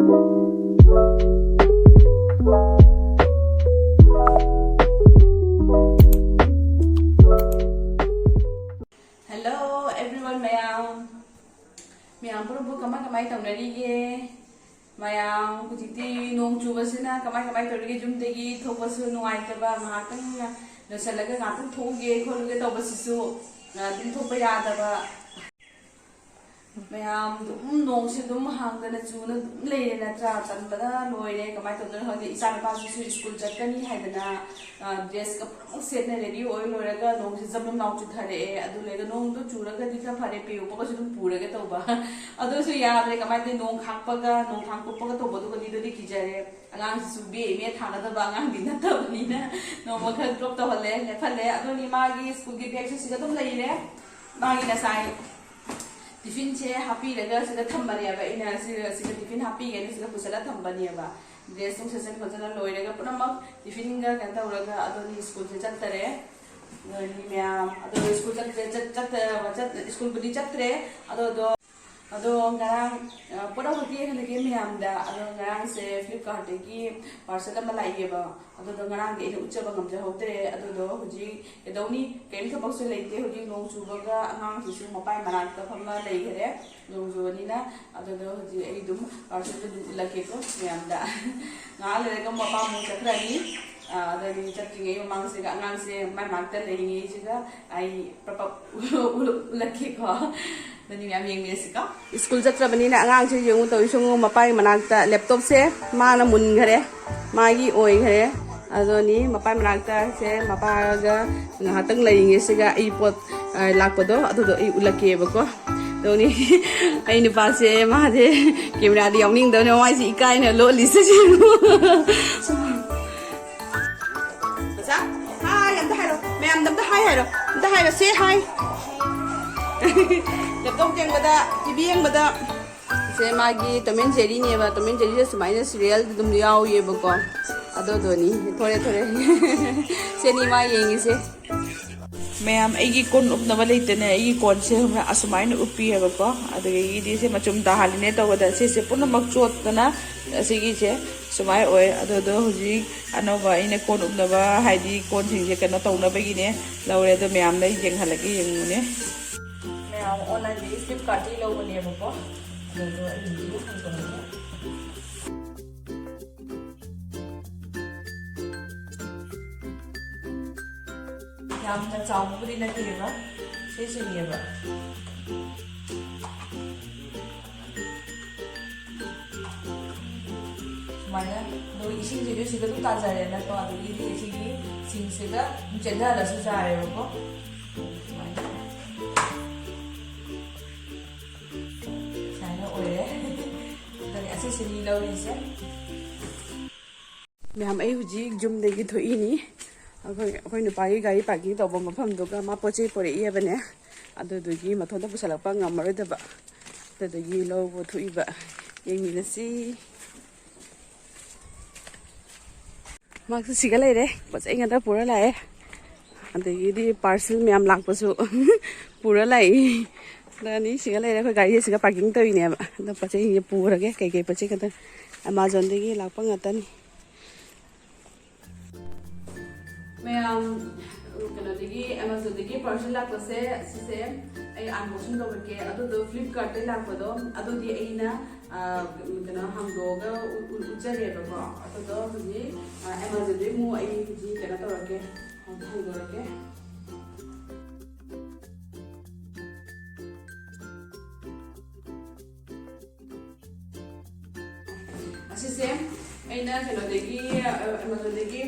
Hello everyone mayam puro kamay tawnarige mayam kujiti nong chubasina kamay tawrige jumdegi thokbasu nuaitaba ngahtang nosalaga ngahtang thoge kholuge tawbasisu din thokba yadaba mayam nong si hangdana chuna leire natra tanbada loire kamay tawdana hode isa pasu school chatkani haidana dress ka set na ready oi loiraga nong si jamam naw chu thare adu lega nong du churaga dikha phare pe upa su dum puraga tawba adu su yadre kamay te nong khakpaga nong khangkopaga tawba du kani dodi kijare angang su be me thana da ba angang din ta bani na no makha drop ta hole le phale adu ni magi school gi bag su dum leire magi na sai tiffin che happy lega sida thambani aba ina sida tiffin happy ge sida pusala thambani aba dress tung session phajana loiraga punamak tiffin ga kan tawraga adoni school se chattare ni mya ado school school budi chatre ado ngarang pura hoti halage myamda ado ngarang se Flipkart gi parcel ama laigeba ado ngarang ge uchaba ngamja hotre ado huji edoni kem thapak su leite huji nong chubaga angang su mapai manak ta phamma leigere nong joni na ado huji ei dum parcel du lake ko myamda ngal le ga mapa mu chakrani adani chattinge mang se ga angang se mai makta leinge jiga ai prapap lake ko school chatrabani na angang che yung to isung mapai manakta laptop se ma na mun ghare magi oi ghare adoni mapai manakta se mapa ga ngahatang lainge se ga ipot lakpodo adudo I ulake bako doni ai ni pa se ma de camera di yawning do no mai si ikai na lo li se ji sa hi am da hai ro ma'am dam da hai ro say hi laptop yang bada TV yang bada se magi Tom and Jerry ne ba Tom and Jerry se sumai na serial dum liao ye ba ko ado ni thore se ni ma yengi se ma'am आई कोन उपनब लेते आई कोन से असुमाय UPI है अदी से मचुम दाहालीने तौद से पुनमक चोतना से सुमाय हजी अनौब अने कोन उपनब है कोन से कनो तौनबगीने लौरे मैम येंहलगे येंगुने मैम ऑनलाइन फ्लिपकार्ट लौबनेबको yamna chawbudi nateba sesunieba sumana do ising je siga tu tajare na to adu idi isigi sing siga chenda la su jare ko sana oire dari asesini lawri se ma'am आई हुजी जुम देगी थोई नि अखोई नुपागी गाड़ी parking तब मफमदुगा मा पोचे पोरेबने अदुदुगी मथोंदा पुसलक्पा ngमरोदबा तदुगी लौबो थुइबा येंगिनसी माक्स सिगा लेरे पोचे ngada pura lae अदगी दि पार्सल मैम लाकपसु pura lai dani siga लेरे खो गाड़ी सिगा पार्किंग तोइने बा द पोचे ये पुरगे कई कई पोचे कत Amazon दगी Lakpa ngतनी ma'am Amazon दगी parcel लाकपसे सिसे आई अनबॉक्सिंग तौरके अदुदो Flipkart लाकपदो अदुदि अइना कनो हांगदोगा उचरेबको अदुदो हुजि Amazon दि मु आई हुजि कनो तौरके हांगदोरके असिसे अइना कनो दगी Amazon दगी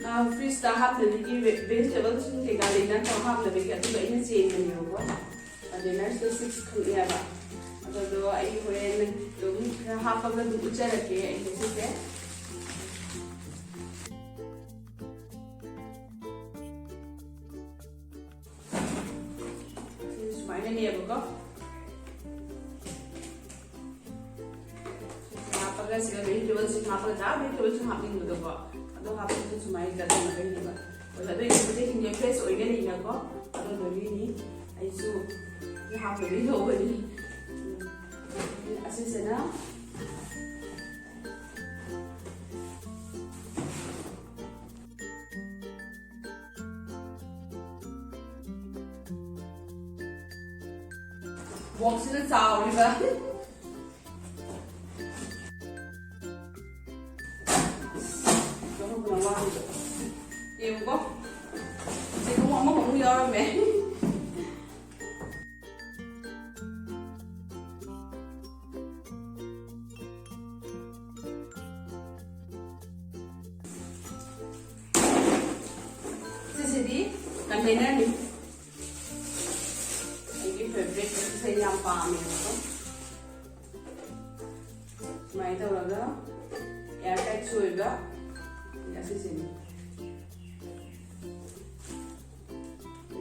फ्रिज ता हापनदगी वेजिटेबल सिंग थेगा लेना तो हापनबेगी अदुगा इना चेंगनियोबो अदेना 6 खुयाबा अदो आई होरेन दुम हापगा दु उचरके ऐसे सुमाइना नेबको हापगा सिगा वेजिटेबल सिंग हापगा जा वेजिटेबल सिंग हापिंगदो तो हापन सुमाइ गदा नगैनिबा ओला दे इबे हिंगे फ्रेश ओइगनि नको अदो दोगिनि आइसु हापबि होबनि असिसेना ꯕꯣꯛꯁꯁꯤꯗ ꯆꯥꯎꯔꯤꯕ ꯂꯧꯊꯣꯛꯄꯅ ꯋꯥꯔꯤꯕ ꯌꯦꯡꯉꯨꯀꯣ ꯆꯦꯡꯒꯨꯝ ꯑꯃꯃꯨꯛ ꯌꯥꯎꯔꯝꯃꯦ ꯁꯤꯁꯤꯗꯤ ꯀꯟꯇꯦꯅꯔꯅꯤ ꯑꯩꯒꯤ ꯐꯦꯕꯔꯤꯠ ꯁꯤꯁꯦ ꯌꯥꯝ ꯄꯥꯝꯃꯦꯕꯀꯣ ꯁꯨꯃꯥꯏꯅ ꯇꯧꯔꯒ ꯑꯦꯌꯔ ꯇꯥꯏꯠꯁꯨ ꯑꯣꯏꯕ ꯑꯁꯤꯁꯤꯅꯤ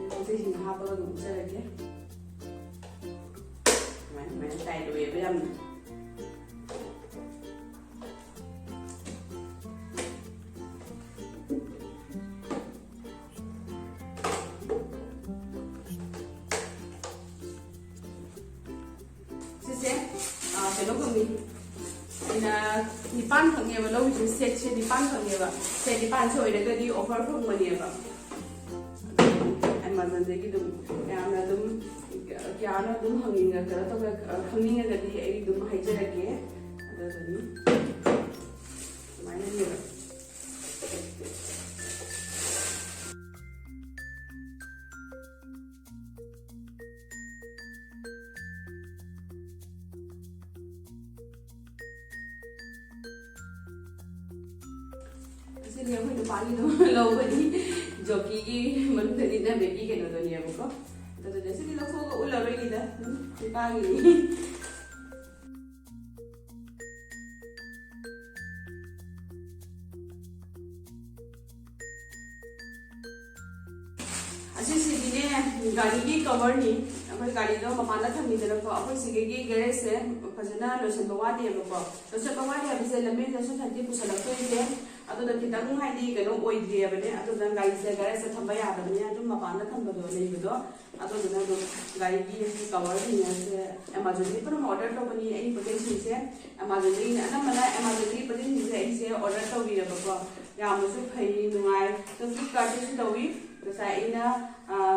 ꯄꯣꯠꯆꯩꯁꯤꯡ ꯍꯥꯞꯄꯒ ꯑꯗꯨꯝ ꯎꯠꯆꯔꯒꯦ ꯁꯨꯃꯥꯏꯅ ꯇꯥꯏꯠ ꯑꯣꯏꯌꯦꯕ ꯌꯥꯝꯅ ꯁꯤꯁꯦ ꯀꯩꯅꯣꯒꯨꯝꯅꯤ ꯑꯩꯅ 9 ꯈꯛꯅꯦꯕ ꯂꯧꯔꯤꯁꯦ ꯁꯦꯠꯁꯦ 9 ꯈꯛꯅꯦꯕ ꯁꯦꯠ 9ꯁꯦ ꯑꯣꯏꯔꯒꯗꯤ ꯑꯣꯐꯔ ꯐꯪꯕꯅꯦꯕ ꯑꯦꯃꯥꯖꯣꯟꯗꯒꯤ ꯑꯗꯨꯝ ꯌꯥꯝꯅ ꯑꯗꯨꯝ ꯀꯌꯥꯅ ꯑꯗꯨꯝ ꯈꯪꯅꯤꯡꯉꯒꯗꯤ ꯑꯩ ꯑꯗꯨꯝ ꯍꯥꯏꯖꯔꯒꯦ ꯑꯗꯨꯗꯨꯅꯤ ꯁꯨꯃꯥꯏꯅꯅꯦꯕ ꯑꯁꯤꯗꯤ ꯑꯩꯈꯣꯏ ꯅꯨꯄꯥꯒꯤꯗꯣ ꯂꯧꯕꯗꯤ ꯖꯣꯀꯤꯒꯤ ꯃꯅꯨꯡꯗꯅꯤꯅ ꯕꯦꯕꯤ ꯀꯩꯅꯣꯗꯣꯅꯦꯕꯀꯣ ꯑꯗꯨꯗ ꯁꯤꯗꯤ ꯂꯧꯊꯣꯛꯑꯒ ꯎꯠꯂꯔꯣꯏꯒꯤꯗ ꯅꯨꯄꯥꯒꯤꯅꯤ ꯑꯁꯤꯁꯤꯗꯤꯅꯦ ꯒꯥꯔꯤꯒꯤ ꯀꯚꯔꯅꯤ ꯑꯩꯈꯣꯏ ꯒꯥꯔꯤꯗꯣ ꯃꯄꯥꯟꯗ ꯊꯝꯃꯤꯗꯅꯀꯣ ꯑꯩꯈꯣꯏ ꯁꯤꯒꯤ ꯒꯦꯔꯦꯖꯁꯦ ꯐꯖꯅ ꯂꯣꯏꯁꯤꯟꯕ ꯋꯥꯗꯦꯕꯀꯣ ꯂꯣꯏꯁꯤꯟꯕ ꯋꯥꯗꯦ ꯍꯥꯏꯕꯁꯦ ꯂꯝꯕꯤꯗꯁꯨ ꯊꯟꯗꯤ ꯄꯨꯁꯜꯂꯛꯇꯣꯏꯁꯦ ꯑꯗꯨꯗ ꯈꯤꯇꯪ ꯍꯥꯏꯗꯤ ꯀꯩꯅꯣ ꯑꯣꯏꯗ꯭ꯔꯤꯕꯅꯦ ꯑꯗꯨꯅ ꯒꯥꯔꯤꯁꯦ ꯒꯦꯔꯦꯖꯇ ꯊꯝꯕ ꯌꯥꯗꯕꯅꯦ ꯑꯗꯨꯝ ꯃꯄꯥꯟꯗ ꯊꯝꯕꯗꯣ ꯂꯩꯕꯗꯣ ꯑꯗꯨꯗꯨꯅ ꯑꯗꯨꯝ ꯒꯥꯔꯤꯒꯤ ꯀꯚꯔꯁꯤꯡꯁꯦ ꯑꯦꯃꯥꯖꯣꯟꯗꯒꯤ ꯄꯨꯟꯅ ꯑꯣꯔꯗꯔ ꯇꯧꯕꯅꯤ ꯑꯩ ꯄꯣꯠꯆꯩꯁꯤꯡꯁꯦ ꯑꯦꯃꯥꯖꯣꯟꯗꯒꯤ ꯑꯅꯝꯕꯅ ꯑꯦꯃꯥꯖꯣꯟꯗꯒꯤ ꯄꯣꯠꯆꯩꯁꯤꯡꯁꯦ ꯑꯩꯁꯦ ꯑꯣꯔꯗर ꯇꯧꯕꯤꯔꯕꯀꯣ ꯌꯥꯝꯅꯁꯨ ꯐꯩ ꯅꯨꯡꯉꯥꯏ ꯐ꯭ꯂꯤꯞꯀꯥꯔꯠꯇꯁꯨ ꯇꯧꯏ ꯉꯁꯥꯏ ꯑꯩꯅ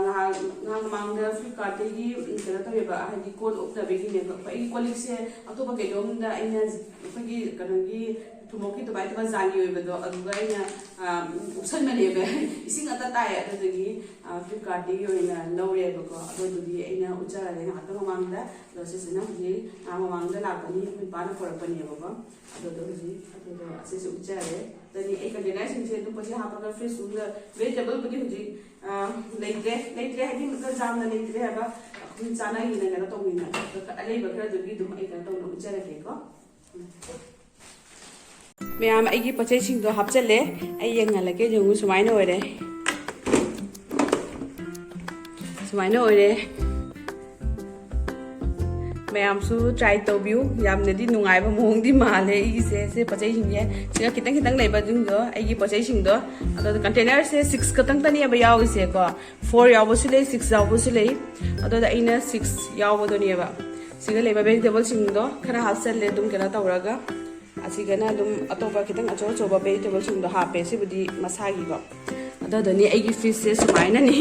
ꯉꯍꯥꯛ ꯃꯃꯥꯡꯗ ꯐ꯭ꯂꯤꯞꯀꯥꯔꯠꯇꯒꯤ ꯀꯩꯅꯣ ꯇꯧꯋꯦꯕ ꯍꯥꯏꯗꯤ ꯀꯣꯟ ꯎꯞꯅꯕꯒꯤꯅꯦꯕ ꯑꯩꯒꯤ ꯀꯣꯜꯂꯤꯛꯁꯦ ꯑꯇꯣꯞꯄ ꯀꯩꯅꯣꯝꯗ ꯑꯩꯅ ꯑꯩꯈꯣꯏꯒꯤ ꯀꯩꯅꯣꯒꯤ ꯊꯨꯝꯃꯣꯛꯀꯤ ꯇꯨꯕꯥꯏ ꯖꯥꯂꯤ ꯑꯣꯏꯕꯗꯣ ꯑꯗꯨꯒ ꯑꯩꯅ ꯎꯞꯁꯟꯕꯅꯦꯕ ꯏꯁꯤꯡ ꯉꯥꯛꯇ ꯇꯥꯏ ꯑꯗꯨꯗꯒꯤ ꯐ꯭ꯂꯤꯞꯀꯥꯔꯠꯇꯒꯤ ꯑꯣꯏꯅ ꯂꯧꯔꯦꯕꯀꯣ ꯑꯗꯨꯗꯨꯒꯤ ꯑꯩꯅ ꯎꯠꯆꯔꯒꯦ ꯉꯥꯏꯍꯥꯛꯇꯪ ꯃꯃꯥꯡꯗ ꯑꯗꯣ ꯁꯤꯁꯤꯅ ꯍꯧꯖꯤꯛ ꯃꯃꯥꯡꯗ ꯂꯥꯛꯄꯅꯤ ꯅꯨꯄꯥꯅ ꯄꯨꯔꯛꯄꯅꯦꯕꯀꯣ ꯑꯗꯨꯗꯣ ꯍꯧꯖꯤꯛ ꯑꯗꯨꯗꯣ ꯑꯁꯤꯁꯨ ꯎꯠꯆꯔꯦ ꯑꯗꯨꯗꯤ ꯑꯩ ꯀꯟꯇꯦꯅꯔꯁꯤꯡꯁꯦ ꯑꯗꯨꯝ ꯄꯣꯠꯆꯩ ꯍꯥꯞꯄꯒ ꯐ꯭ꯔꯤꯖ ꯚꯦꯖꯤꯇꯦꯕꯜꯕꯨꯗꯤ ꯍꯧꯖꯤꯛ ꯂꯩꯇ꯭ꯔꯦ ꯍꯥꯏꯗꯤ ꯌꯥꯝꯅ ꯂꯩꯇ꯭ꯔꯦ ꯍꯥꯏꯕ ꯑꯩꯈꯣꯏ ꯆꯥꯅꯒꯤꯅ ꯀꯩꯅꯣ ꯇꯧꯅꯤꯅ ꯑꯂꯩꯕ ꯈꯔꯗꯨꯒꯤ ꯑꯗꯨꯝ ꯑꯩ ꯀꯩꯅꯣ ꯇꯧꯅ ꯎꯠꯆꯔꯒꯦꯀꯣ ꯃꯌꯥꯝ ꯑꯩꯒꯤ ꯄꯣꯠꯆꯩꯁꯤꯡꯗꯣ ꯍꯥꯞꯆꯜꯂꯦ ꯑꯩ ꯌꯦꯡꯍꯜꯂꯒꯦ ꯌꯦꯡꯉꯨ ꯁꯨꯃꯥꯏꯅ ꯑꯣꯏꯔꯦ ꯃꯌꯥꯝꯁꯨ ꯇ꯭ꯔꯥꯏ ꯇꯧꯕꯤꯌꯨ ꯌꯥꯝꯅꯗꯤ ꯅꯨꯡꯉꯥꯏꯕ ꯃꯑꯣꯡꯗꯤ ꯃꯥꯜꯂꯦ ꯑꯩꯒꯤꯁꯦ ꯁꯤ ꯄꯣꯠꯆꯩꯁꯤꯡꯁꯦ ꯁꯤꯒ ꯈꯤꯇꯪ ꯂꯩꯕꯁꯤꯡꯗꯣ ꯑꯩꯒꯤ ꯄꯣꯠꯆꯩꯁꯤꯡꯗꯣ ꯑꯗꯨꯗ ꯀꯟꯇꯦꯅꯔꯁꯦ 6 ꯈꯛꯇꯪꯇꯅꯦꯕ ꯌꯥꯎꯔꯤꯁꯦꯀꯣ 4 ꯌꯥꯎꯕꯁꯨ ꯂꯩ 6 ꯌꯥꯎꯕꯁꯨ ꯂꯩ ꯑꯗꯨꯗ ꯑꯩꯅ 6 ꯌꯥꯎꯕꯗꯨꯅꯦꯕ ꯁꯤꯒ ꯂꯩꯕ ꯚꯦꯖꯤꯇꯦꯕꯜꯁꯤꯡꯗꯣ ꯈꯔ ꯍꯥꯞꯆꯜꯂꯦ ꯑꯗꯨꯝ ꯀꯩꯅꯣ ꯇꯧꯔꯒ ꯑꯁꯤꯒꯅ ꯑꯗꯨꯝ ꯑꯇꯣꯞꯄ ꯈꯤꯇꯪ ꯑꯆꯧꯕ ꯚꯦꯖꯤꯇꯦꯕꯜꯁꯤꯡꯗꯣ ꯍꯥꯞꯄꯦ ꯁꯤꯕꯨꯗꯤ ꯃꯁꯥꯒꯤꯀꯣ ꯑꯗꯨꯗꯅꯤ ꯑꯩꯒꯤ ꯐꯤꯁꯁꯦ ꯁꯨꯃꯥꯏꯅꯅꯤ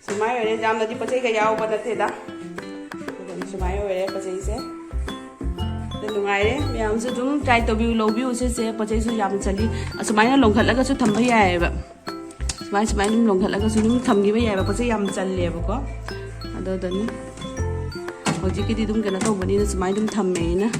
ꯁꯨꯃꯥꯏꯅ ꯑꯣꯏꯔꯦ ꯌꯥꯝꯅꯗꯤ ꯄꯣꯠꯆꯩꯒ ꯌꯥꯎꯕ ꯅꯠꯇꯦꯗ ꯁꯨꯃꯥꯏꯅ ꯑꯣꯏꯔꯦ ꯄꯣꯠꯆꯩꯁꯦ ꯅꯨꯡꯉꯥꯏꯔꯦ ꯃꯌꯥꯝꯁꯨ ꯑꯗꯨꯝ ꯇ꯭ꯔꯥꯏ ꯇꯧꯕꯤꯌꯨ ꯂꯧꯕꯤꯌꯨ ꯁꯤꯁꯦ ꯄꯣꯠꯆꯩꯁꯨ ꯌꯥꯝ ꯆꯜꯂꯤ ꯑꯁꯨꯃꯥꯏꯅ ꯂꯣꯡꯈꯠꯂꯒꯁꯨ ꯊꯝꯕ ꯌꯥꯏꯑꯕ ꯁꯨꯃꯥꯏꯅ ꯑꯗꯨꯝ ꯂꯣꯡꯈꯠꯂꯒꯁꯨ ꯑꯗꯨꯝ ꯊꯝꯈꯤꯕ ꯌꯥꯏꯑꯕ ꯄꯣꯠꯆꯩ ꯌꯥꯝ ꯆꯜꯂꯦꯕꯀꯣ ꯑꯗꯨꯗꯅꯤ ꯍꯧꯖꯤꯛꯀꯤꯗꯤ ꯑꯗꯨꯝ ꯀꯩꯅꯣ ꯇꯧꯕꯅꯤꯅ ꯁꯨꯃꯥꯏꯅ ꯑꯗꯨꯝ ꯊꯝꯃꯦ ꯑꯩꯅ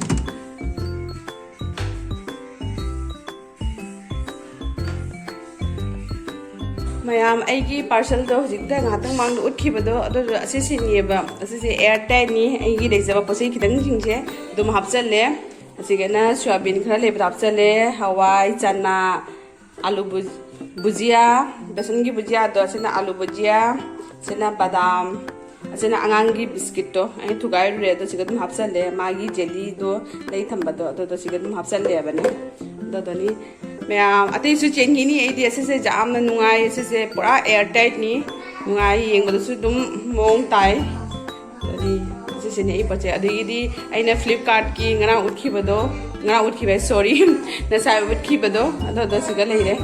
ꯃꯌꯥꯝ ꯑꯩꯒꯤ ꯄꯥꯔꯁꯦꯜꯗꯣ ꯍꯧꯖꯤꯛꯇ ꯉꯥꯏꯍꯥꯛꯇꯪ ꯃꯥꯡꯗ ꯎꯠꯈꯤꯕꯗꯣ ꯑꯗꯨꯗꯣ ꯑꯁꯤꯁꯤꯅꯦꯕ ꯑꯁꯤꯁꯦ ꯑꯦꯌꯔ ꯇꯥꯏꯠꯅꯤ ꯑꯩꯒꯤ ꯂꯩꯖꯕ ꯄꯣꯠꯆꯩ ꯈꯤꯇꯪꯁꯤꯡꯁꯦ ꯑꯗꯨꯝ ꯍꯥꯞꯆꯜꯂꯦ ꯑꯁꯤꯒꯅ ꯁꯣꯌꯥꯕꯤꯟ ꯈꯔ ꯂꯩꯕꯗ ꯍꯥꯞꯆꯜꯂꯦ ꯍꯋꯥꯏ ꯆꯅꯥ ꯑꯂꯨ ꯕꯨꯖꯤꯌꯥ ꯕꯦꯁꯟꯒꯤ ꯕꯨꯖꯤꯌꯥꯗꯣ ꯑꯁꯤꯅ ꯑꯂꯨ ꯕꯨꯖꯤꯌꯥ ꯑꯁꯤꯅ ꯕꯗꯥꯝ ꯑꯁꯤꯅ ꯑꯉꯥꯡꯒꯤ ꯕꯤꯁꯀꯤꯠꯇꯣ ꯑꯩꯅ ꯊꯨꯒꯥꯏꯔꯨꯔꯦ ꯑꯗꯣ ꯁꯤꯒ ꯑꯗꯨꯝ ꯍꯥꯞꯆꯜꯂꯦ ꯃꯥꯒꯤ ꯖꯦꯂꯤꯗꯣ ꯂꯩ ꯊꯝꯕꯗꯣ ꯑꯗꯨꯗꯣ ꯁꯤꯒ ꯑꯗꯨꯝ ꯍꯥꯞꯆꯜꯂꯦꯕꯅꯦ ꯑꯗꯨꯗꯅꯤ ꯃꯌꯥꯝ ꯑꯇꯩꯁꯨ ꯆꯦꯟꯈꯤꯅꯤ ꯑꯩꯗꯤ ꯑꯁꯤꯁꯦ ꯌꯥꯝꯅ ꯅꯨꯡꯉꯥꯏ ꯑꯁꯤꯁꯦ ꯄꯨꯔꯥ ꯑꯦꯌꯔ ꯇꯥꯏꯠꯅꯤ ꯅꯨꯡꯉꯥꯏ ꯌꯦꯡꯕꯗꯁꯨ ꯑꯗꯨꯝ ꯃꯑꯣꯡ ꯇꯥꯏ ꯑꯗꯨꯗꯤ ꯑꯁꯤꯁꯤꯅꯦ ꯑꯩ ꯄꯣꯠꯆꯩ ꯑꯗꯒꯤꯗꯤ ꯑꯩꯅ ꯐ꯭ꯂꯤꯞꯀꯥꯔꯠꯀꯤ ꯉꯔꯥꯡ ꯎꯠꯈꯤꯕ ꯁꯣꯔꯤ ꯉꯁꯥꯏ ꯎꯠꯈꯤꯕꯗꯣ ꯑꯗꯨꯗꯣ ꯁꯤꯒ ꯂꯩꯔꯦ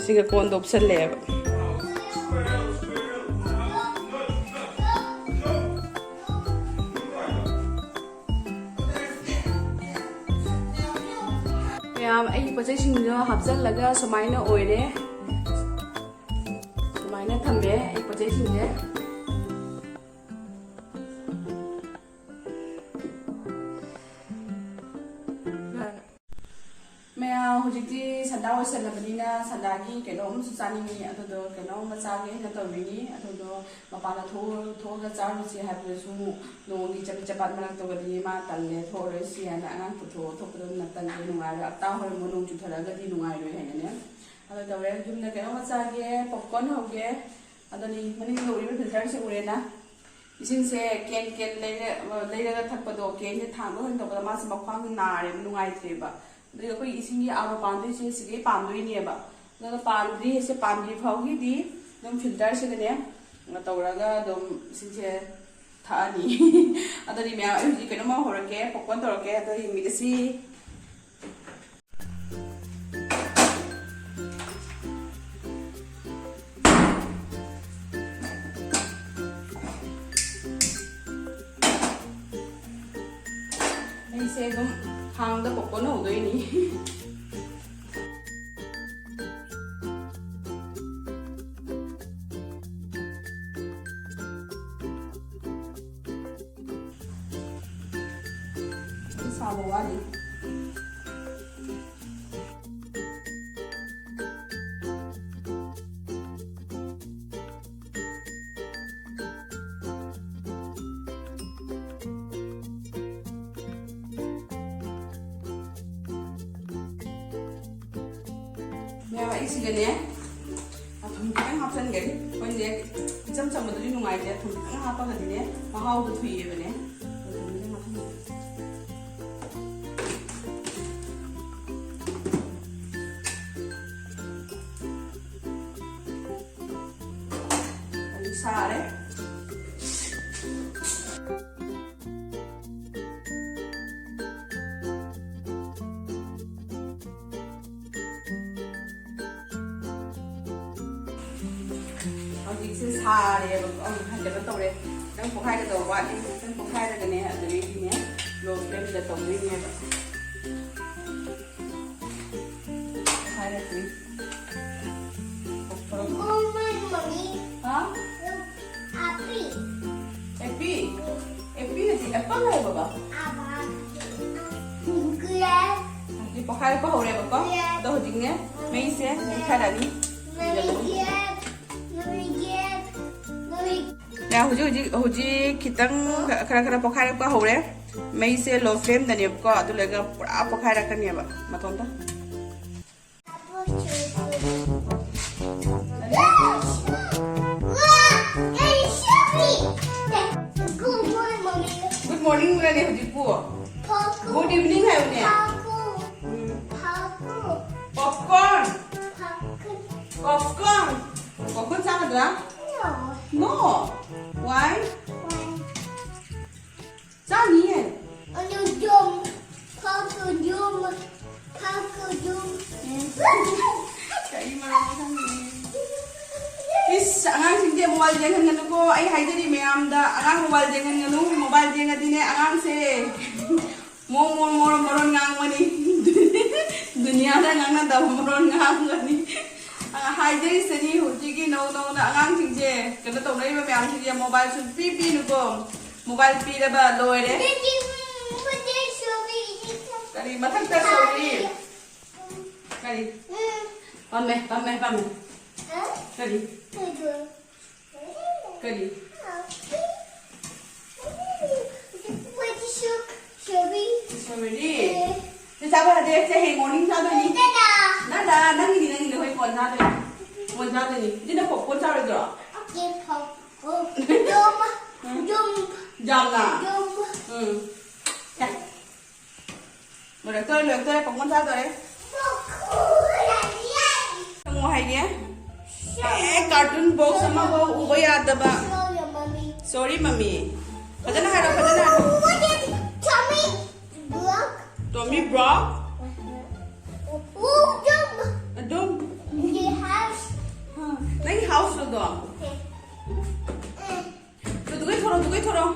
ꯁꯤꯒ ꯀꯣꯟꯗ ꯎꯞꯁꯜꯂꯦꯕ मैम आई पोचे सिंह हापचल लगा सुमाइना ओइरे सुमाइना थम्बे आई पोचे सिंह मैं हुजिति संदा ओइसलबनिना संदागी केनोम सुचानिनी अदो केनोम मचागे न तोबिनी अदो मपाना थोगा चारुसी हाबसु नोंगी चपात मरक तोगदी मा तल्ले थोरसी ana angang पुथो थोपदो नतन नुंगाय अता होर मोनुं जुथरगदी नुंगाय रो हेने अदो तवरे जुमना केनोम मचागे पॉपकॉर्न होगे अदनी मनिंग लोरी फिल्टर से उरेना इसिंग से केन लेरगा थकपदो केन से थांगो हन तोबदा मा से मख्वांग नारे नुंगाय त्रेबा अगर कोई इसिंगी आरो पांदुई से सिगे पांदुई नेबा अगर पांदुई से पांदुई फाउगी दी दम फिल्टर से गने तौरगा दम सिंसे थानी अदरी मैं हुजी केनो मा होरके पॉपकॉर्न तोरके अदरी मिदसी से दम हांगदा पॉपकॉर्न होदोइनी साबो वाली मैं इसी गने थुम खितंग हापसनगरी ओइने इचम चमबदुनि नुंगाइते थुम खितंग हापगदिने महाव थुइए बने सारे सारे हंडे तौरे नंग पोखाई का वाली नंग पोखाई रगने अदरी ने लो फ्लेम दा तौरी ने पोखाई रखी मम्मी हां एप्पी ने एप्पल है बाबा ये पोखाई को हो रे बाबा तो हो जिंगे मैं से खादानी या हुजी खितंग खरा पोखाइरक्पा हौरे मई से लो फ्लेम दनेबको अदु लेगा पुरा पोखाइरकनेबा मतोंता गुड मॉर्निंग रे हुजी पु गुड इवनिंग है उन्हें पॉपकॉर्न पॉपकॉर्न चाहदरा No. Why? Saan yan? Ano dum? Pako dum. Kaya marami Is angang hindi mobile jangan nganu ko ay haidari mayam da angang mobile jangan nganu mobile jangan dine angang se moron ngang mani dunia da ngang na da moron ngang mani हाइजरी सनी हुजिगी नौ ना आगाम सिंजे कनो तौनाय बा म्याम सिंजे मोबाइल सुन पी नुको मोबाइल पीरबा लोयरे करी मथक त सोरी करी पम्मे करी सोरी Thì sao bây giờ sẽ hẹn morning sao tôi nhỉ? Nó là đang gì hơi quần ra đây nhỉ? Chứ nó phục quân sao được rồi? Dầm à? Một được tôi phục quân sao rồi đấy? Không có hay nhé? Cartoon box sama ko ubo yata ba? Sorry mami. Padana haro. Tommy Brock? Dum. Nang house lo do. Tugai thoro.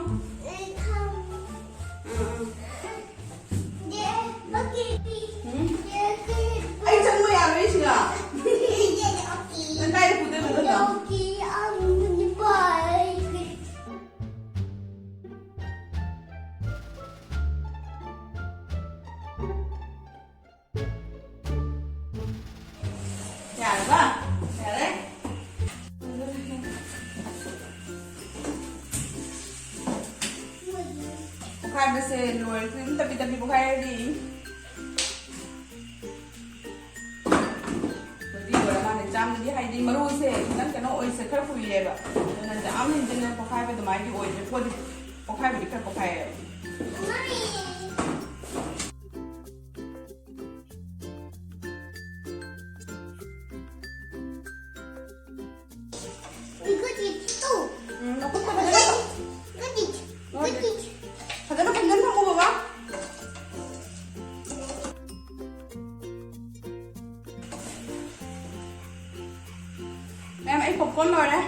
loài cũng tập đi bốc hay đi rồi đi rồi mà để chăm đi hay đi mà rồi sẽ nắng cái nó ôi sẽ khá phui vậy nên là chăm nên trên bốc hay với tụi mày đi ôi để quên bốc hay với cái bốc hay nó cũng có cái đó thật ra nó không đến không mua bác em ấy popcorn rồi đấy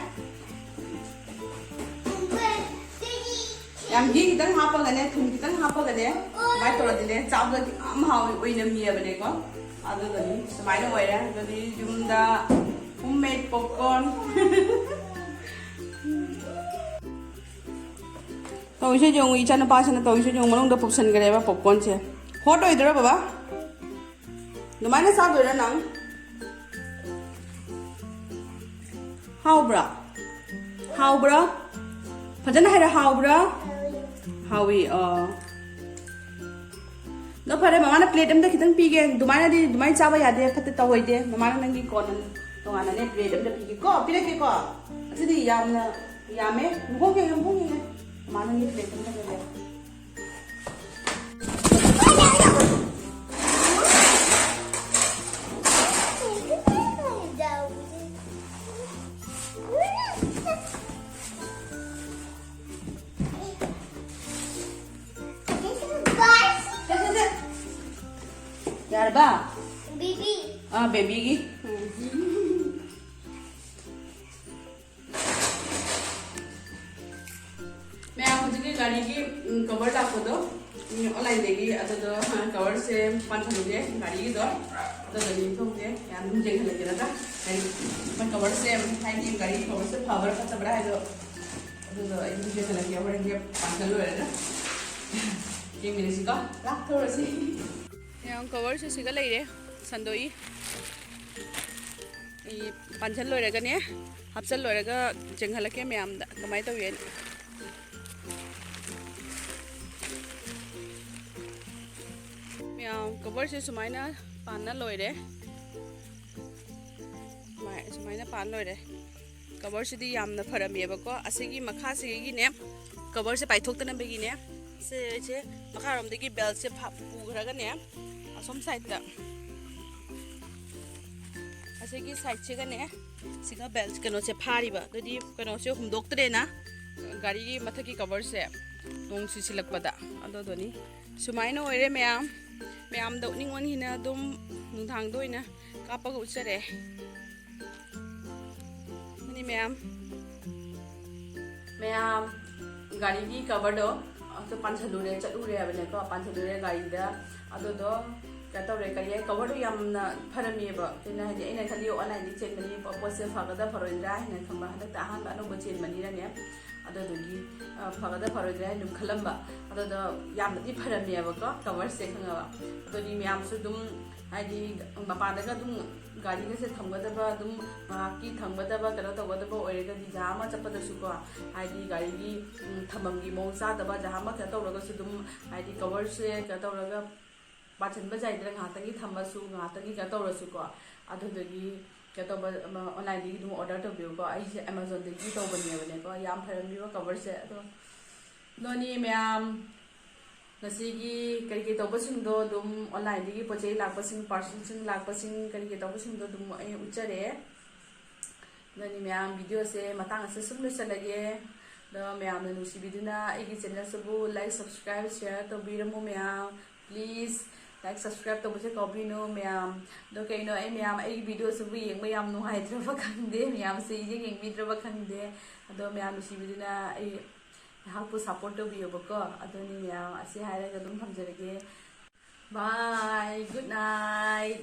em gì tấn hấp cái này thùng tấn hấp cái này máy tôi là gì đấy cháo cái ấm hào uy nằm nhiều bên này có à rồi máy nó vậy đấy rồi đi dùng da homemade popcorn tôi sẽ dùng ý chăn ba chân tôi sẽ dùng món đồ popcorn cái này và popcorn chứ hot rồi đó baba nó máy nó sao rồi đó nắng how bro phải hay là how bro how nó phải mà nó plate em đã khi tăng pi cái tụi mày đi tụi mày sao bây giờ đi phải tao vậy đi mà mày đang đi còn tụi anh này plate em đã pi cái có pi cái có thế thì yam ấy không cái mà nó đi plate em đã cái यार बा Baby. Baby की मैं मुझे गाड़ी की cover लाखो दो online देगी तो कवर से 500 रुपये गाड़ी की दो नहीं थोड़े यार मुझे घर लगे ना मैं कवर से गाड़ी कवर से फावर का चबड़ा है मुझे घर लगे और ये 500 रुपये ना ये मेरे से का लाख थोड़ा सी yang cover se siga leire sandoi I panchal loiraga ne hapsal loiraga jenghalake myam da kamai tawen myam cover se sumaina panna loire mai sumaina pan loire cover se di yamna pharameba ko asigi makha sigi ne cover se paithokta na begi ne se makha rom de ki belt se pugraga ne some side da asigi side chega ne siga belt kano se phari ba dodi kano se humdok tre na gari gi mathaki cover se dong si silak pada ado doni sumai no ore meam do ningwan hina dum nungthang doina kapa ga uchare ni meam gari gi cover do तो 500 लुरे चलुरे बने को 500 लुरे गाड़ी दा अदो दो कतौरे करिए cover दो यामना फरमीबा तेना हजे एना खली ऑनलाइन दि चेक मनी पोसे फागदा फरोइद्रा हिना खंबा हदक अहान बानो बचेन मनी रने अदो दोगी फागदा फरोइद्रा नुम खलंबा अदो दो यामना दि फरमीबा को कवर से खंगबा अदो दि म्याम सु दुम हाइदि मपादगा दुम गाड़ी से थमगदबा दुम माकी थमगदबा कनो तगदबा ओइरेगा दि जामा चपदसु को हाइदि गाड़ी की थममगी मौसादबा जामा का तौरगसु दुम हाइदि कवर से का तौरगा पाचनबा जाइद्रा घातगी थमबसु घातगी का तौरसु को अदुदगी का तौबा ऑनलाइन दि दुम ऑर्डर तौबियो को आई से Amazon दि तौबने बने को याम फरमिबा कवर से तो नोनी म्याम नसीगी करी तौबसिंदो दुम ऑनलाइन दि पोचे लाकपसिंग पार्सल लाकपसिंग करी तौबसिंदो दुम ए उच्चरे नोनी म्याम वीडियो से मतंग से सुम लुसलगे द म्याम नुसिबिदुना एगी चैनल सबु लाइक सब्सक्राइब शेयर तौबिरमु म्याम प्लीज लाइक सब्सक्राइब तौबसे कॉबिनो म्याम दो कइनो ए म्याम ए वीडियो सबु येंग म्याम नुहाइद्रबा खंगदे म्याम से येंग येंगमिद्रबा खंगदे अदो म्याम नुसिबिदुना ए हापु सपोर्ट तौबियोबको अदोनी म्याम असे हायरगा दुम थमजरगे बाय गुड नाइट